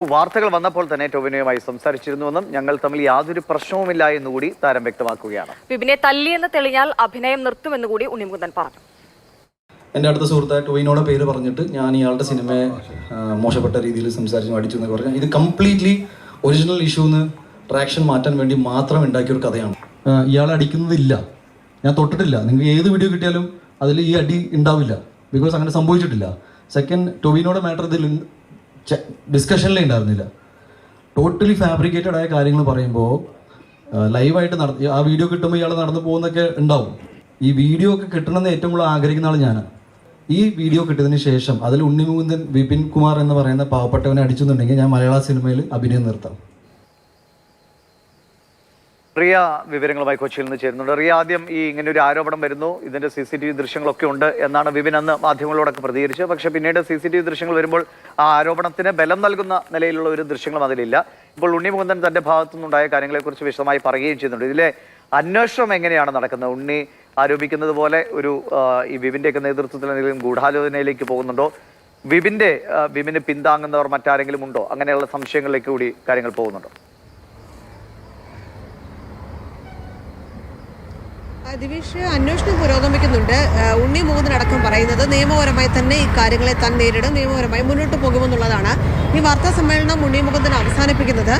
വാർത്തകൾ വന്നപ്പോൾ തന്നെ ടൊവിനോയുമായി സംസാരിച്ചിരുന്നുവെന്നും ഞങ്ങൾ തമ്മിൽ യാതൊരു പ്രശ്നവുമില്ല എന്നുകൂടി താരം വ്യക്തമാക്കുകയാണ്. വിപിനെ തല്ലിയെന്ന് തെളിഞ്ഞാൽ അഭിനയം നിർത്തുമെന്നുകൂടി ഉണ്ണിമുകുന്ദൻ പറഞ്ഞു. എൻ്റെ അടുത്ത സുഹൃത്തായ ടൊവിനോയുടെ പേര് പറഞ്ഞിട്ട് ഞാൻ ഇയാളുടെ സിനിമയെ മോശപ്പെട്ട രീതിയിൽ സംസാരിച്ചു അടിച്ചു എന്നൊക്കെ പറഞ്ഞാൽ ഇത് കംപ്ലീറ്റ്ലി ഒറിജിനൽ ഇഷ്യൂന്ന് ട്രാക്ഷൻ മാറ്റാൻ വേണ്ടി മാത്രം ഉണ്ടാക്കിയൊരു കഥയാണ്. ഇയാളെ അടിക്കുന്നതില്ല, ഞാൻ തൊട്ടിട്ടില്ല. നിങ്ങൾക്ക് ഏത് വീഡിയോ കിട്ടിയാലും അതിൽ ഈ അടി ഉണ്ടാവില്ല, ബിക്കോസ് അങ്ങനെ സംഭവിച്ചിട്ടില്ല. സെക്കൻഡ്, ടൊവിനോയുടെ മാറ്റർ ഇതിൽ ഡിസ്കഷനിലേ ഉണ്ടായിരുന്നില്ല. ടോട്ടലി ഫാബ്രിക്കേറ്റഡ് ആയ കാര്യങ്ങൾ പറയുമ്പോൾ ലൈവായിട്ട് ആ വീഡിയോ കിട്ടുമ്പോൾ ഇയാൾ നടന്നു പോകുന്നൊക്കെ ഉണ്ടാവും. ഈ വീഡിയോ ഒക്കെ കിട്ടണമെന്ന് ഏറ്റവും കൂടുതൽ ആഗ്രഹിക്കുന്ന ആൾ ഞാനാണ്. ഈ വീഡിയോ കിട്ടിയതിന് ശേഷം അതിൽ ഉണ്ണിമുകുന്ദൻ വിപിൻ കുമാർ എന്ന് പറയുന്ന പാവപ്പെട്ടവനെ അടിച്ചെന്നുണ്ടെങ്കിൽ ഞാൻ മലയാള സിനിമയിൽ അഭിനയം നിർത്താം. റിയ വിവരങ്ങളുമായി കൊച്ചിയിൽ നിന്ന് ചേരുന്നുണ്ട്. റിയ, ആദ്യം ഈ ഇങ്ങനെ ഒരു ആരോപണം വരുന്നു, ഇതിന്റെ CCTV ദൃശ്യങ്ങളൊക്കെ ഉണ്ട് എന്നാണ് വിപിൻ അന്ന് മാധ്യമങ്ങളോടൊക്കെ പ്രതികരിച്ചത്. പക്ഷെ പിന്നീട് CCTV ദൃശ്യങ്ങൾ വരുമ്പോൾ ആ ആരോപണത്തിന് ബലം നൽകുന്ന നിലയിലുള്ള ഒരു ദൃശ്യങ്ങളും അതിലില്ല. ഇപ്പോൾ ഉണ്ണിമുകുന്ദൻ തന്റെ ഭാഗത്തു നിന്നുണ്ടായ കാര്യങ്ങളെക്കുറിച്ച് വിശദമായി പറയുകയും ചെയ്യുന്നുണ്ട്. ഇതിലെ അന്വേഷണം എങ്ങനെയാണ് നടക്കുന്നത്? ഉണ്ണി ആരോപിക്കുന്നത് പോലെ ഒരു ഈ വിപിന്റെയൊക്കെ നേതൃത്വത്തിൽ എന്തെങ്കിലും ഗൂഢാലോചനയിലേക്ക് പോകുന്നുണ്ടോ? വിപിന് പിന്താങ്ങുന്നവർ മറ്റാരെങ്കിലും ഉണ്ടോ? അങ്ങനെയുള്ള സംശയങ്ങളിലേക്ക് കൂടി കാര്യങ്ങൾ പോകുന്നുണ്ടോ? ദിവിഷ്, അന്വേഷണം പുരോഗമിക്കുന്നുണ്ട്. ഉണ്ണിമുകുന്ദൻ അടക്കം പറയുന്നത് നിയമപരമായി തന്നെ ഈ കാര്യങ്ങളെ താൻ നേരിടും, നിയമപരമായി മുന്നോട്ട് പോകുമെന്നുള്ളതാണ്. ഈ വാർത്താ സമ്മേളനം ഉണ്ണിമുകുന്ദൻ അവസാനിപ്പിക്കുന്നത്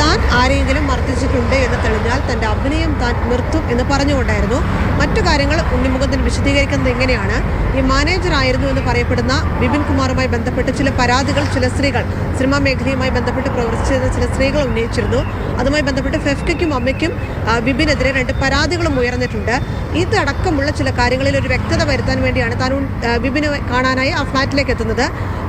താൻ ആരെങ്കിലും മർദ്ദിച്ചിട്ടുണ്ട് എന്ന് തെളിഞ്ഞാൽ തൻ്റെ അഭിനയം താൻ നിർത്തും എന്ന് പറഞ്ഞുകൊണ്ടായിരുന്നു. മറ്റു കാര്യങ്ങൾ ഉണ്ണിമുകുന്ദൻ വിശദീകരിക്കുന്നത് എങ്ങനെയാണ്? ഈ മാനേജർ ആയിരുന്നു എന്ന് പറയപ്പെടുന്ന വിപിൻ കുമാറുമായി ബന്ധപ്പെട്ട് ചില പരാതികൾ ചില സ്ത്രീകൾ, സിനിമാ മേഖലയുമായി ബന്ധപ്പെട്ട് പ്രവർത്തിച്ചിരുന്ന ചില സ്ത്രീകൾ ഉന്നയിച്ചിരുന്നു. അതുമായി ബന്ധപ്പെട്ട് ഫെഫ്കയ്ക്കും അമ്മയ്ക്കും വിപിനെതിരെ 2 പരാതികളും ഉയർന്നിട്ടുണ്ട്. ഇതടക്കമുള്ള ചില കാര്യങ്ങളിൽ ഒരു വ്യക്തത വരുത്താൻ വേണ്ടിയാണ് താൻ വിപിനെ കാണാനായി ആ ഫ്ലാറ്റിലേക്ക് എത്തുന്നത്.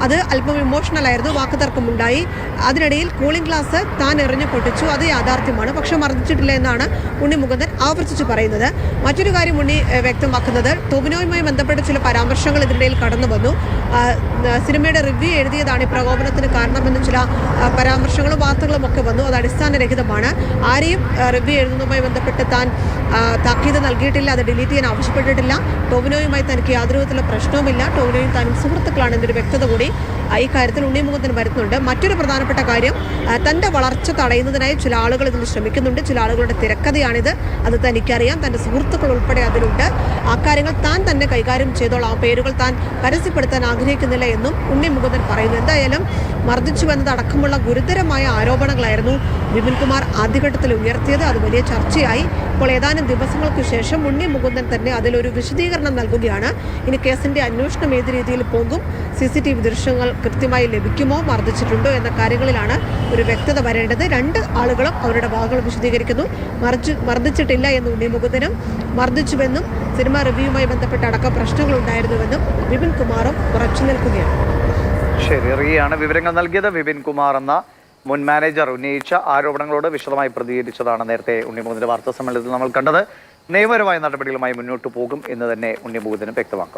അത് അല്പം ഇമോഷണൽ ആയിരുന്നു, വാക്കുതർക്കമുണ്ടായി. അതിനിടയിൽ കൂളിംഗ് ഗ്ലാസ് താൻ എറിഞ്ഞു പൊട്ടിച്ചു, അത് യാഥാർത്ഥ്യമാണ്, പക്ഷെ മർദ്ദിച്ചിട്ടില്ല എന്നാണ് ഉണ്ണിമുകുന്ദൻ ആവർത്തിച്ച് പറയുന്നത്. മറ്റൊരു കാര്യം ഉണ്ണി വ്യക്തമാക്കുന്നത് ടൊവിനോയുമായി ബന്ധപ്പെട്ട ചില പരാമർശങ്ങൾ ഇതിനിടയിൽ കടന്നു വന്നു. സിനിമയുടെ റിവ്യൂ എഴുതിയതാണ് ഈ പ്രകോപനത്തിന് കാരണമെന്നും ചില പരാമർശങ്ങളും വാർത്തകളും ഒക്കെ വന്നു. അത് അടിസ്ഥാനരഹിതമാണ്. ആരെയും റിവ്യൂ എഴുതുന്നതുമായി ബന്ധപ്പെട്ട് താൻ താക്കീത് നൽകിയിട്ടില്ല, അത് ഡിലീറ്റ് ചെയ്യാൻ ആവശ്യപ്പെട്ടിട്ടില്ല. ടൊവിനോയുമായി തനിക്ക് യാതൊരു വിധത്തിലുള്ള പ്രശ്നവുമില്ല, ടൊവിനോയും താനും സുഹൃത്തുക്കളാണ് എന്നൊരു വ്യക്തത കൂടി ഈ കാര്യത്തിൽ ഉണ്ണിമുകുന്ദൻ വരുന്നുണ്ട്. മറ്റൊരു പ്രധാനപ്പെട്ട കാര്യം, തൻ്റെ വളർച്ച തടയുന്നതിനായി ചില ആളുകൾ ഇതിൽ ശ്രമിക്കുന്നുണ്ട്. ചില ആളുകളുടെ തിരക്കഥയാണിത്, അത് തനിക്കറിയാം, തൻ്റെ സുഹൃത്തുക്കൾ ഉൾപ്പെടെ അതിലുണ്ട്. ആ കാര്യങ്ങൾ താൻ തന്നെ കൈകാര്യം ചെയ്തോളാം, ആ പേരുകൾ താൻ പരസ്യപ്പെടുത്താൻ ആഗ്രഹിക്കുന്നില്ല എന്നും ഉണ്ണിമുകുന്ദൻ പറയുന്നു. എന്തായാലും മർദ്ദിച്ചു എന്നതടക്കമുള്ള ഗുരുതരമായ ആരോപണങ്ങളായിരുന്നു വിപിൻ കുമാർ ആദ്യഘട്ടത്തിൽ ഉയർത്തിയത്. അത് വലിയ ചർച്ചയായി. ഇപ്പോൾ ഏതാനും ദിവസങ്ങൾക്ക് ശേഷം ഉണ്ണിമുകുന്ദൻ തന്നെ അതിലൊരു വിശദീകരണം നൽകുകയാണ്. ഇനി കേസിന്റെ അന്വേഷണം ഏത് രീതിയിൽ പോകും, CCTV ദൃശ്യങ്ങൾ കൃത്യമായി ലഭിക്കുമോ, മർദ്ദിച്ചിട്ടുണ്ടോ എന്ന കാര്യങ്ങളിലാണ് ഒരു വ്യക്തത വരേണ്ടത്. 2 ആളുകളും അവരുടെ വാക്കുകൾ വിശദീകരിക്കുന്നു. മർദ്ദിച്ചിട്ടില്ല എന്ന് ഉണ്ണിമുകുന്ദനും, മർദ്ദിച്ചുവെന്നും സിനിമ റിവ്യൂവുമായി ബന്ധപ്പെട്ട അടക്കം പ്രശ്നങ്ങളുണ്ടായിരുന്നുവെന്നും വിപിൻ കുമാറും ഉറച്ചു നിൽക്കുകയാണ്. ശരി, റിയയാണ് വിവരങ്ങൾ നൽകിയത്. വിപിൻ കുമാർ എന്ന മുൻ മാനേജർ ഉന്നയിച്ച ആരോപണങ്ങളോട് വിശദമായി പ്രതികരിച്ചതാണ് നേരത്തെ ഉണ്ണിമുകുന്ദന്റെ വാർത്താ സമ്മേളനത്തിൽ നമ്മൾ കണ്ടത്. നിയമപരമായ നടപടികളുമായി മുന്നോട്ട് പോകും എന്ന് തന്നെ ഉണ്ണിമുകുന്ദനും വ്യക്തമാക്കുന്നു.